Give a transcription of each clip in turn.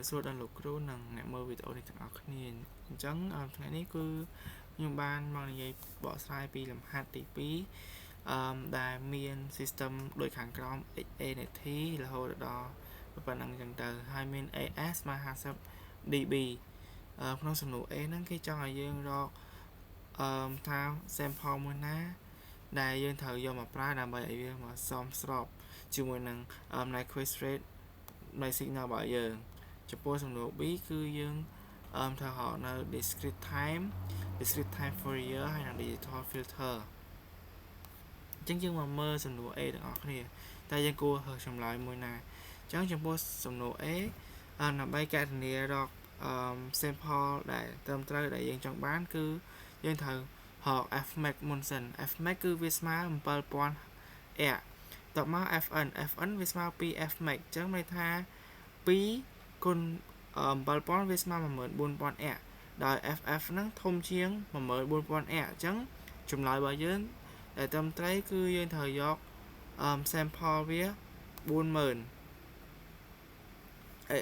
សួរដល់លោកគ្រូនិងអ្នកមើលវីដេអូនេះទាំងអស់គ្នាអញ្ចឹងថ្ងៃនេះគឺខ្ញុំបានមកនិយាយបកស្រាយពីលំហាត់ទី2ដែលមាន system ដូចខាងក្រោម XANT រហូតដល់ប៉ុណ្ណឹងអញ្ចឹងទៅហើយមាន AS ស្មើ50 dB ក្នុងសំណួរ A ហ្នឹងគេចង់ឲ្យយើងរកថា sample មួយណាដែលយើងត្រូវយកមកប្រើដើម្បីឲ្យវាមកសមស្របជាមួយនឹង Nyquist rate នៃ signal របស់យើងចំពោះសំណួរ B គឺយើងត្រូវរកនៅ discrete time Fourier ហើយនិង digital filter អញ្ចឹងយើងមកមើលសំណួរ A ទាំងអស់គ្នាតែយើងគួររើសចម្លើយមួយណាអញ្ចឹងចំពោះសំណួរ A ដើម្បីកណនារកsample ដែលត្រឹមត្រូវដែលយើងចង់បានគឺយើងត្រូវរក Fmax មុនសិន Fmax គឺវាស្មើ 7000 R តមក Fn វាស្មើពី Fmax អញ្ចឹងន័យថា2គុណ7000វាស្មើ 14000 R ដោយ FF ហ្នឹងធំជាង 14000 R អញ្ចឹងចម្លើយរបស់យើងដែលត្រឹមត្រូវគឺយើងត្រូវយកsample វា40000អា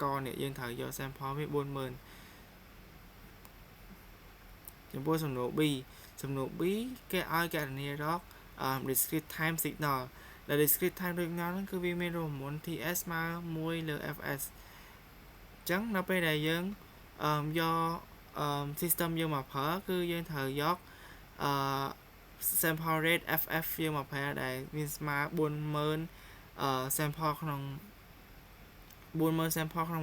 កនេះយើងត្រូវយក sample វា40000ចំពោះសំណួរ B គេឲ្យកណនារកdiscrete time signal ដែល discrete time signal ហ្នឹងគឺវាមានរួមមន្ត TS ស្មើ1លើ FS អញ្ចឹងនៅពេលដែលយើងយក system យើងមកប្រើគឺយើងត្រូវយក sample rate FF យើងមកប្រើដែលមានស្មើ40000 sample ក្នុង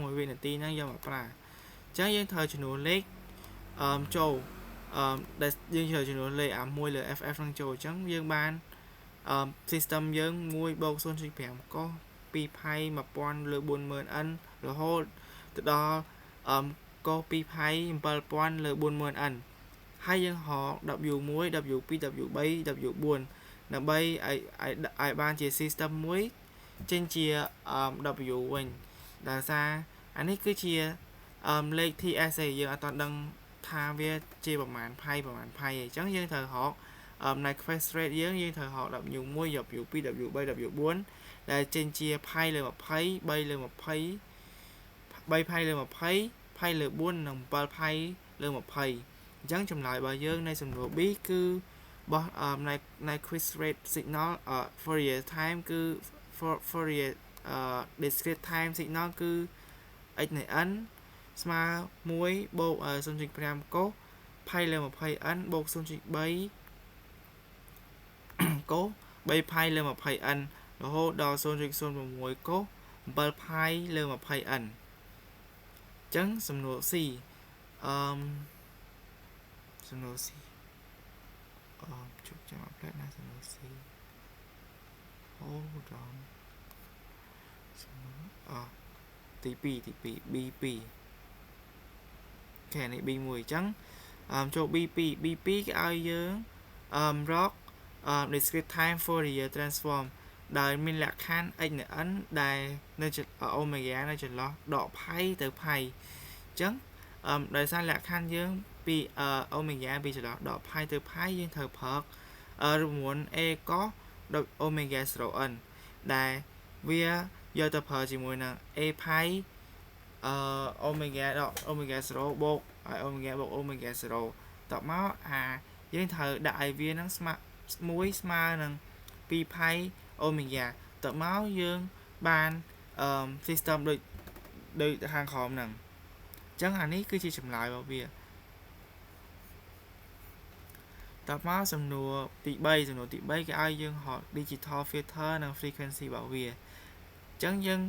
1វិនាទីហ្នឹងយកមកប្រើអញ្ចឹងយើងត្រូវចំនួនលេខចូលដែលយើងត្រូវចំនួនលេខ1លើ FF ហ្នឹងចូលអញ្ចឹងយើងបាន system យើង1 + 0.5 កុស2 ផៃ 1000 លើ 40000n រហូតទៅដល់កុស2 ផៃ 7000 លើ 40000n ហើយយើងហក W1 W2 W3 W4 ដើម្បីឲ្យបានជា system មួយចេញជា W វិញដោយសារអានេះគឺជាលេខ TS ឯងយើងអត់ដឹងថាវាជាប្រមាណផៃអញ្ចឹងយើងត្រូវរកNyquist rate យើងត្រូវរក W1 W2 W3 W4 ដែលចេញជាផៃលើ20 3លើ20 3ផៃលើ20ផៃលើ4និង7ផៃលើ20អញ្ចឹងចម្លើយរបស់យើងនៃសំណួរ B គឺបោះNyquist rate signal Fourier time គឺ Fourier discrete time signal គឺ x នៃ n ស្មើ1បូក 0.5 កុសផៃលើ 20n បូក 0.3 កុស3ផៃលើ 20n រហូតដល់ 0.06 កុស7ផៃលើ 20n អញ្ចឹងសំណួរ C សំណួរ C ជួបចាំផ្លែណាសំណួរ C ដល់សំណួរទី2 B2 ខែនេះ B1 អញ្ចឹងចូល B2 គេឲ្យយើងរកdiscrete time Fourier transform ដោយមានលក្ខខណ្ឌ x នៅ n ដែលនៅអូមេហ្គានៅចន្លោះដកផៃទៅផៃអញ្ចឹងដោយសារលក្ខខណ្ឌយើងពីអូមេហ្គាពីចន្លោះដកផៃទៅផៃយើងត្រូវប្រើរួមមន្ត a cos អូមេហ្គា 0n ដែលវាយកទៅប្រើជាមួយនឹង a ផៃអូមេហ្គាដកអូមេហ្គា 0 បូកហើយអូមេហ្គាបូកអូមេហ្គា 0 តមកយើងត្រូវដាក់ឲ្យវានឹងស្មើនឹង2ផៃអូមេហ្គាតមកយើងបាន system ដូចខាងក្រោមហ្នឹងអញ្ចឹងអានេះគឺជាចម្លើយរបស់វាតមកសំណួរទី3គេឲ្យយើងរក digital filter និង frequency របស់វាអញ្ចឹងយើង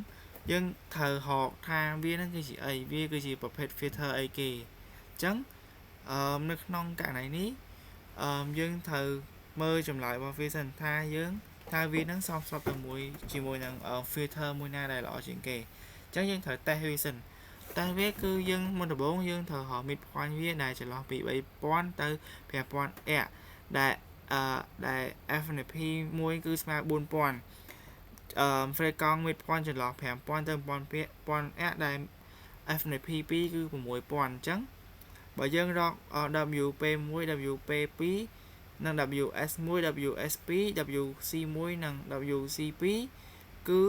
ត្រូវរកថាវានឹងគឺជាអីវាគឺជាប្រភេទ filter អីគេអញ្ចឹងនៅក្នុងករណីនេះយើងត្រូវមើលចម្លើយរបស់វាសិនថាវានឹងសមស្របទៅជាមួយនឹង filter មួយណាដែលល្អជាងគេអញ្ចឹងយើងត្រូវតេស្តវាសិនតែវាគឺយើងមុនដំបូងយើងត្រូវរក midpoint វាដែលចន្លោះពី 3000 ទៅ 5000 R ដែល FNP 1គឺស្មើ 4000free កង់ midpoint ចន្លោះ 5000 ទៅ 1000 R ដែល FNP 2គឺ 6000អញ្ចឹងបើយើងរក WP1 WP2 និង WS1 WS2 WC1 និង WC2 គឺ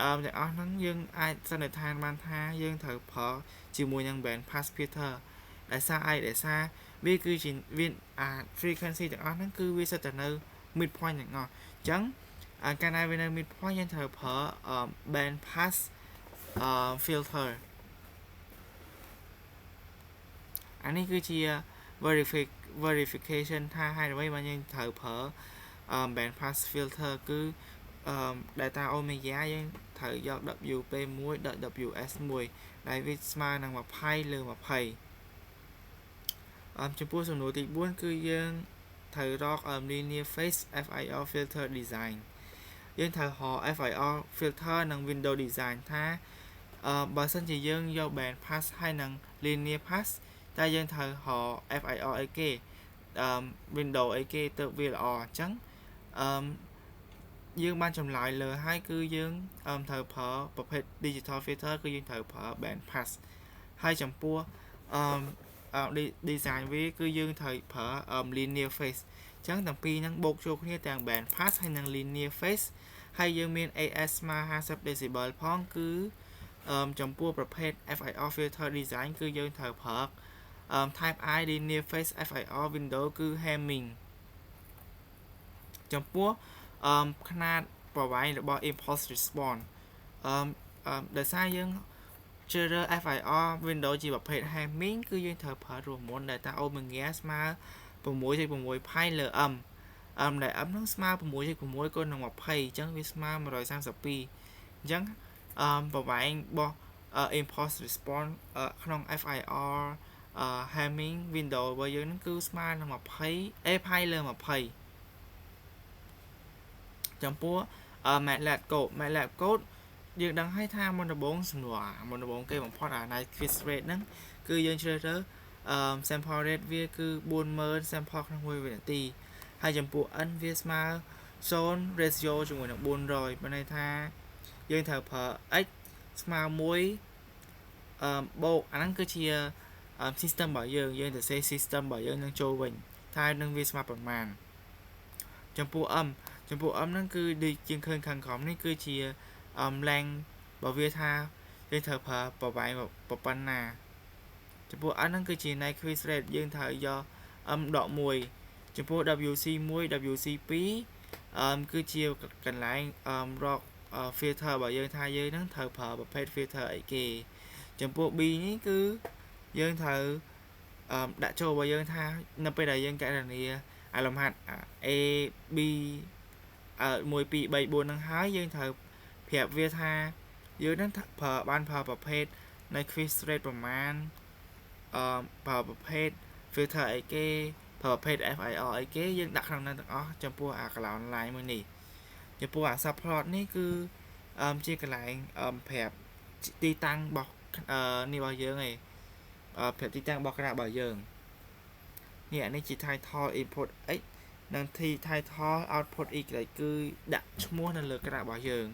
ទាំងអស់ហ្នឹងយើងអាចសន្និដ្ឋានបានថាយើងត្រូវប្រើជាមួយនឹង band pass filter ដែលសារវាគឺជាវាfrequency ទាំងអស់ហ្នឹងគឺវាសិតតែនៅ mid point ទាំងអស់អញ្ចឹងកាលណាវានៅ mid point យើងត្រូវប្រើ band pass filter អានេះគឺជា verification ថាហេតុអ្វីបានយើងត្រូវប្រើ band pass filter គឺdata omega យើងត្រូវយក wp1.ws1 ដែលវាស្មើនឹង20 លើ 20ចំពោះសំណួរទី4គឺយើងត្រូវរក linear phase FIR filter design យើងត្រូវរក FIR filter និង window design ថាបើសិនជាយើងយក band pass ហើយនឹង linear pass តែយើងត្រូវរក FIR អីគេ window អីគេទៅវាល្អអញ្ចឹងយើងបានចម្លើយលើហើយគឺយើងត្រូវប្រើប្រភេទ digital filter គឺយើងត្រូវប្រើ band pass ហើយចំពោះdesign វាគឺយើងត្រូវប្រើ linear phase អញ្ចឹងទាំងពីរហ្នឹងបូកចូលគ្នាទាំង band pass ហើយនិង linear phase ហើយយើងមាន AS ស្មើ50 decibel ផងគឺចំពោះប្រភេទ FIR filter design គឺយើងត្រូវប្រើ type I linear phase FIR window គឺ Hamming ចំពោះຂະຫນາດប្រវែងរបស់ impulse response ដោយសារយើងជ្រើសរើស FIR window ជាប្រភេទ Hamming គឺយើងត្រូវប្រើរួមមុន data omega ស្មើ 6.6 ផៃលើ m ដែល m ហ្នឹងស្មើ 6.6 គុណនឹង 20 អញ្ចឹងវាស្មើ 132 អញ្ចឹងប្រវែងរបស់ impulse response ក្នុង FIR Hamming window របស់យើងហ្នឹងគឺស្មើនឹង 20 ផៃលើ 20 ចំពោះ MATLAB code យើងដឹងហើយថាមុនដំបូងសំណួរមុនដំបូងគេបំផុតnight quiz rate ហ្នឹងគឺយើងជ្រើសរើសsample rate វាគឺ 40000 sample ក្នុង1វិនាទីហើយចំពោះ n វាស្មើ0 ratio ជាមួយនឹង 400 មានន័យថាយើងត្រូវប្រើ x ស្មើ1បូកអាហ្នឹងគឺជា system របស់យើងទៅសេ system របស់យើងនឹងចូលវិញថានឹងវាស្មើប៉ុន្មានចំពោះ m ហ្នឹងគឺដូចជាងឃើញខាងក្រោមនេះគឺជា length របស់វាថាយើងត្រូវប្រើប្រវែងប៉ុណ្ណាចំពោះ n ហ្នឹងគឺជា night quiz rate យើងត្រូវយក m ដក 1 ចំពោះ WC1 WC2 គឺជាកន្លែងរក filter របស់យើងថាយើងហ្នឹងត្រូវប្រើប្រភេទ filter អីគេចំពោះ B នេះគឺយើងត្រូវដាក់ចូលរបស់យើងថានៅពេលដែលយើងកណនាលំហាត់ A B 1 2 3 4ហ្នឹងហើយយើងត្រូវប្រាប់វាថាយើងនឹងបានប្រើប្រភេទនៃ quiz rate ប្រមាណប្រើប្រភេទ filter អីគេប្រើប្រភេទ FIR អីគេយើងដាក់ក្នុងហ្នឹងទាំងអស់ចំពោះអា column line មួយនេះចំពោះអា subplot នេះគឺជាកន្លែងប្រាប់ទីតាំងរបស់នេះរបស់យើងឯងប្រាប់ទីតាំងរបស់ក្រាស់របស់យើងនេះអានេះជា title input x និង title output y គឺដាក់ឈ្មោះនៅលើក្រាស់របស់យើង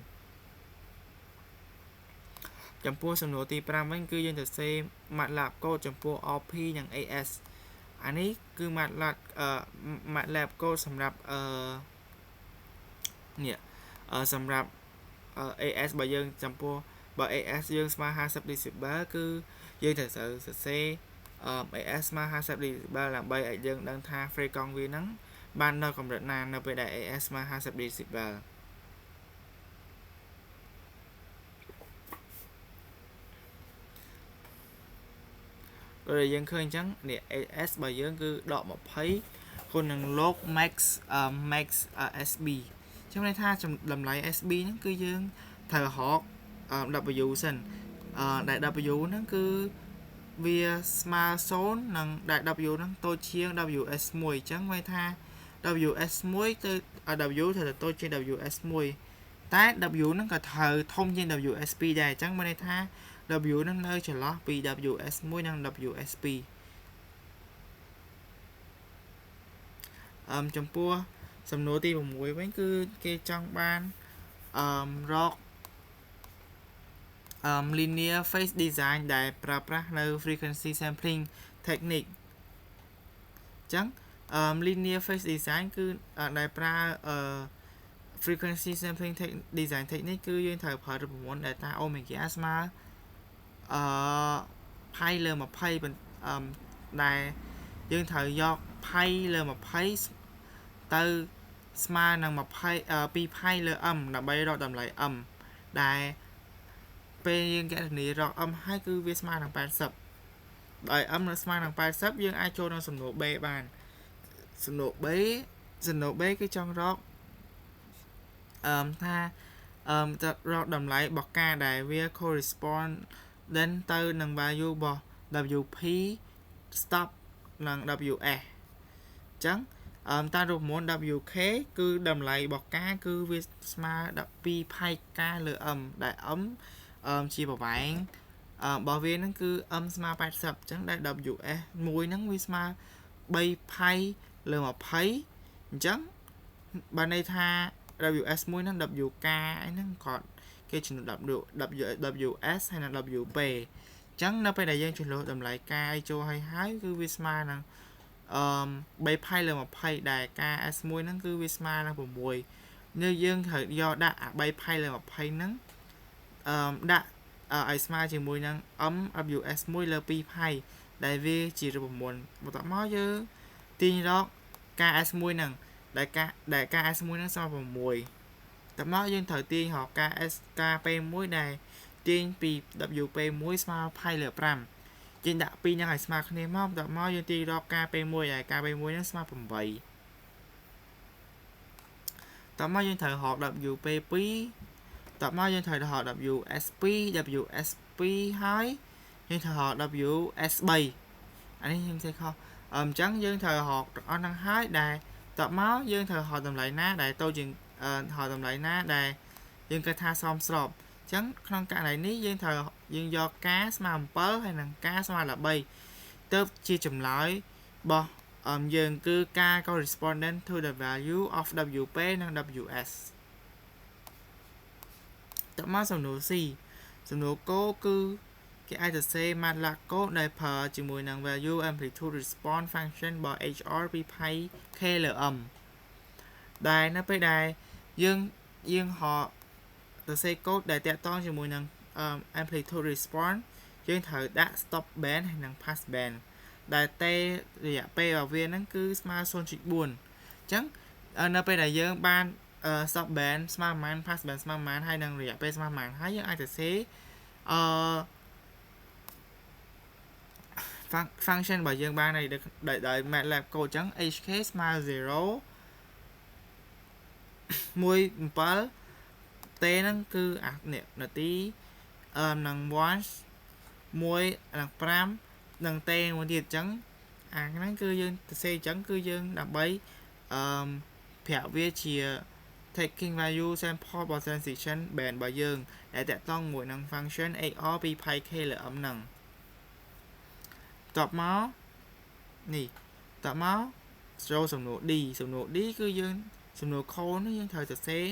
ចំពោះសំណួរទី5វិញគឺយើងទៅសេ MATLAB code ចំពោះ OP និង AS អានេះគឺ MATLAB code សម្រាប់សម្រាប់ AS របស់យើងចំពោះបើ AS យើងស្មើ50 decibel គឺយើងត្រូវសរសេរ AS ស្មើ50 decibel ដើម្បីឲ្យយើងដឹងថា frequency វាហ្នឹងបាននៅកម្រិតណានៅពេលដែល AS ស្មើ50 decibel rồi យើងឃើញអញ្ចឹងនេះ AS របស់យើងគឺដក 20 គុណនឹង log max SB អញ្ចឹងន័យថាតម្លៃ SB ហ្នឹងគឺយើងត្រូវរក W សិនដែល W ហ្នឹងគឺវាស្មើ0និងដែល W ហ្នឹងតូចជាង WS1 អញ្ចឹងន័យថា WS1 ទៅ W ត្រូវទៅតូចជាង WS1 តែ W ហ្នឹងក៏ត្រូវធំជាង WS2 ដែរអញ្ចឹងមានន័យថា W នឹងនៅចន្លោះពី WS1 និង WS2 ចំពោះសំណួរទី6វិញគឺគេចង់បានរកlinear phase design ដែលប្រើប្រាស់នៅ frequency sampling technique អញ្ចឹងlinear phase design គឺដែលប្រើ frequency sampling design technique គឺយើងត្រូវប្រើរូបមន្ត data omega ស្មើpi លើ20ដែលយើងត្រូវយក pi លើ20ទៅស្មើនឹង2 pi លើ m ដើម្បីរកតម្លៃ m ដែលពេលយើងគណនារក m ហើយគឺវាស្មើនឹង80ដោយ m នៅស្មើនឹង80យើងអាចចូលក្នុងសំណួរ B បានសំណួរ B គឺចង់រកថាจะរកតម្លៃរបស់ការដែលវា correspond ទៅនឹង value របស់ WP stop និង WS អញ្ចឹងតាមរូបមន្ត WK គឺតម្លៃរបស់ការគឺវាស្មើ12 pi ការលើ m ដែល m ជាប្រវែងរបស់វាហ្នឹងគឺ m ស្មើ80អញ្ចឹងដែល WS មួយហ្នឹងវាស្មើ3 pi លើ20អញ្ចឹងបានន័យថា WS មួយហ្នឹង WK ហ្នឹងគាត់គេចំនួន WS ហើយនិង WP អញ្ចឹងនៅពេលដែលយើងចុះតម្លៃការចូលហើយគឺវាស្មើនឹង3 pi លើ20ដែលការ S1 ហ្នឹងគឺវាស្មើនឹង6នៅយើងត្រូវយកដាក់3 pi លើ20ហ្នឹងដាក់ឲ្យស្មើជាមួយនឹង m WS1 លើ 2 pi ដែលវាជារូបមន្តបន្ទាប់មកយើងទាញរកការ S1 ហ្នឹងដែលការ S1 ហ្នឹងស្មើ6តមកយើងត្រូវទាញរកការ P1 ដែលទាញពី WP1 ស្មើ pi លើ5យើងដាក់2ហ្នឹងឲ្យស្មើគ្នាមកបន្ទាប់មកយើងទាញរកការ P1 ដែលការ P1 ហ្នឹងស្មើ8តមកយើងត្រូវរក WP2 តមកយើងត្រូវរក WS2 ហើយយើងត្រូវរក WS3 អានេះខ្ញុំចេះខុសអញ្ចឹងយើងត្រូវរកទាំងអស់ហ្នឹងហើយដែលតមកយើងត្រូវរកតម្លៃណាដែលតូចជាងរកតម្លៃណាដែលយើងគិតថាសមស្របអញ្ចឹងក្នុងករណីនេះយើងយកការស្មើ7ហើយនិងការស្មើ13ទៅជាចម្លើយរបស់យើងគឺការ correspondent to the value of WP និង WS តមកសំណួរ C សំណួរកគឺគេអាចសរសេរ MATLAB code ដែលប្រើជាមួយនឹង value amplitude response function របស់ HR ពី pi k លើ m ដែលនៅពេលដែលយើងសរសេរ code ដែលតាក់ទងជាមួយនឹង amplitude response យើងត្រូវដាក់ stop band ហើយនិង pass band ដែលរយៈពេលរបស់វាហ្នឹងគឺស្មើ 0.4 អញ្ចឹងនៅពេលដែលយើងបានstop band ស្មើប៉ុន្មាន pass band ស្មើប៉ុន្មានហើយនឹងរយៈពេលស្មើប៉ុន្មានហើយយើងអាចសរសេរfunction របស់យើងបានដោយ MATLAB code អញ្ចឹង hk ស្មើ0 17 t ហ្នឹងគឺនាទីនឹង watts 1និង5និង t មួយទៀតអញ្ចឹងអាហ្នឹងគឺយើងសរសេរអញ្ចឹងគឺយើងដើម្បីប្រាប់វាជា taking value sample របស់ transition band របស់យើងដែលតាក់ទងមួយនឹង function HR ពី pi k លើ m ហ្នឹងតបមកចូលសំណួរ D សំណួរ D គឺយើងសំណួរ code នេះយើងត្រូវសរសេរ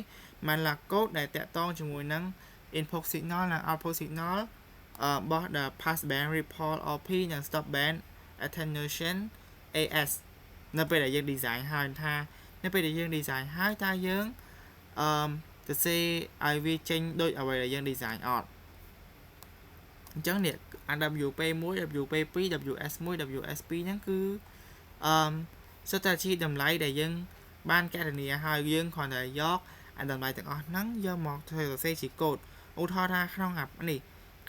MATLAB code ដែលតាក់ទងជាមួយនឹង input signal និង output signal របស់ the pass band ripple OP និង stop band attenuation AS នៅពេលដែលយើង design ហើយថានៅពេលដែលយើង design ហើយតើយើងសរសេរឲ្យវាចេញដូចអ្វីដែលយើង design អត់អញ្ចឹងនេះ WP1 WP2 WS1 WS2 ហ្នឹងគឺសុទ្ធតែជាតម្លៃដែលយើងបានគណនាហើយយើងគ្រាន់តែយកតម្លៃទាំងអស់ហ្នឹងយកមកធ្វើសរសេរជាកូដឧទាហរណ៍ថាក្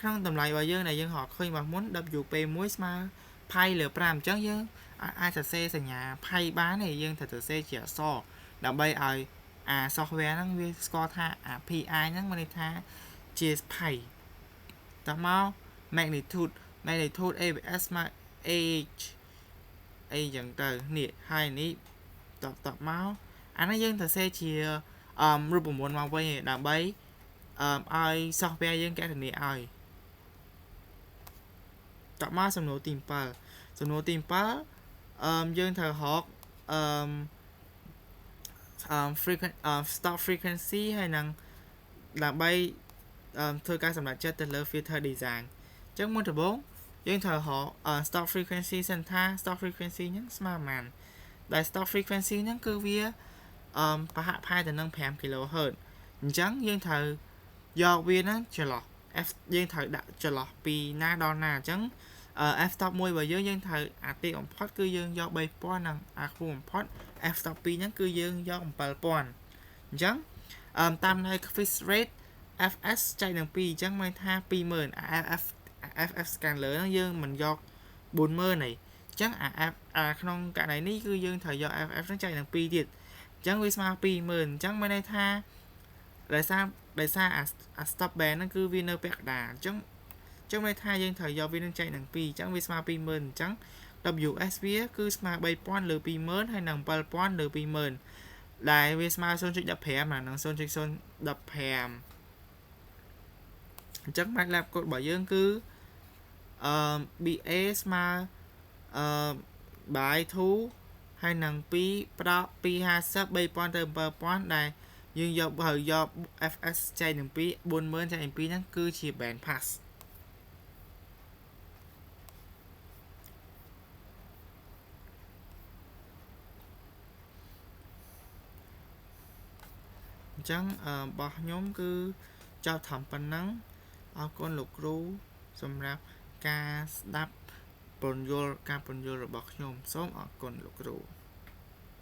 នុងតម្លៃរបស់យើងដែលយើងរកឃើញមកមុន WP1 ស្មើ pi លើ5អញ្ចឹងយើងអាចសរសេរសញ្ញា pi បានទេយើងត្រូវសរសេរជាអក្សរដើម្បីឲ្យsoftware ហ្នឹងវាស្គាល់ថាpi ហ្នឹងមានន័យថាជា pi តមក magnitude ABS ស្មើ AH អីចឹងទៅនេះហើយនេះតមកអានេះយើងសរសេរជារូបមន្តមកវិញដើម្បីឲ្យ software យើងគណនាឲ្យតមកសំណួរទី7សំណួរទី7យើងត្រូវរកstop frequency ហើយនឹងដើម្បីធ្វើការសម្រេចចិត្តទៅលើ filter design អញ្ចឹងមុនដំបូងយើងត្រូវរក stop frequency សិនថា stop frequency ហ្នឹងស្មើប៉ុន្មានដែល stop frequency ហ្នឹងគឺវា ប្រហាក់ប្រហែលទៅនឹង5 kHz អញ្ចឹងយើងត្រូវយកវាហ្នឹងចន្លោះ f យើងត្រូវដាក់ចន្លោះពីណាដល់ណាអញ្ចឹងf stop 1របស់យើងត្រូវអាទាបបំផុតគឺយើងយក3000និងអាខ្ពស់បំផុត f stop 2ហ្នឹងគឺយើងយក7000អញ្ចឹងតាមន័យ quiz rate fs ចែកនឹង2អញ្ចឹងមានថា20000អា ff scan លើហ្នឹងយើងមិនយក40000ទេអញ្ចឹងក្នុងករណីនេះគឺយើងត្រូវយក ff ហ្នឹងចែកនឹង2ទៀតអញ្ចឹងវាស្មើ20000អញ្ចឹងមានន័យថាដោយសារអា stop band ហ្នឹងគឺវានៅពាក់កណ្ដាលអញ្ចឹងមានន័យថាយើងត្រូវយកវានឹងចែកនឹង2អញ្ចឹងវាស្មើ20000អញ្ចឹង WS វាគឺស្មើ3000លើ20000ហើយនឹង7000លើ20000ដែលវាស្មើ 0.15 ណានឹង 0.015 អញ្ចឹង MATLAB code របស់យើងគឺBA ស្មើby 2ហើយនឹង2ផ្ដល់250 3000ទៅ7000ដែលយើងយក fs ចែកនឹង2 40000ចែកនឹង2ហ្នឹងគឺជា band pass អញ្ចឹងរបស់ខ្ញុំគឺចប់ត្រឹមប៉ុណ្ណឹងអរគុណលោកគ្រូសម្រាប់ការស្ដាប់ការពន្យល់របស់ខ្ញុំសូមអរគុណលោកគ្រូ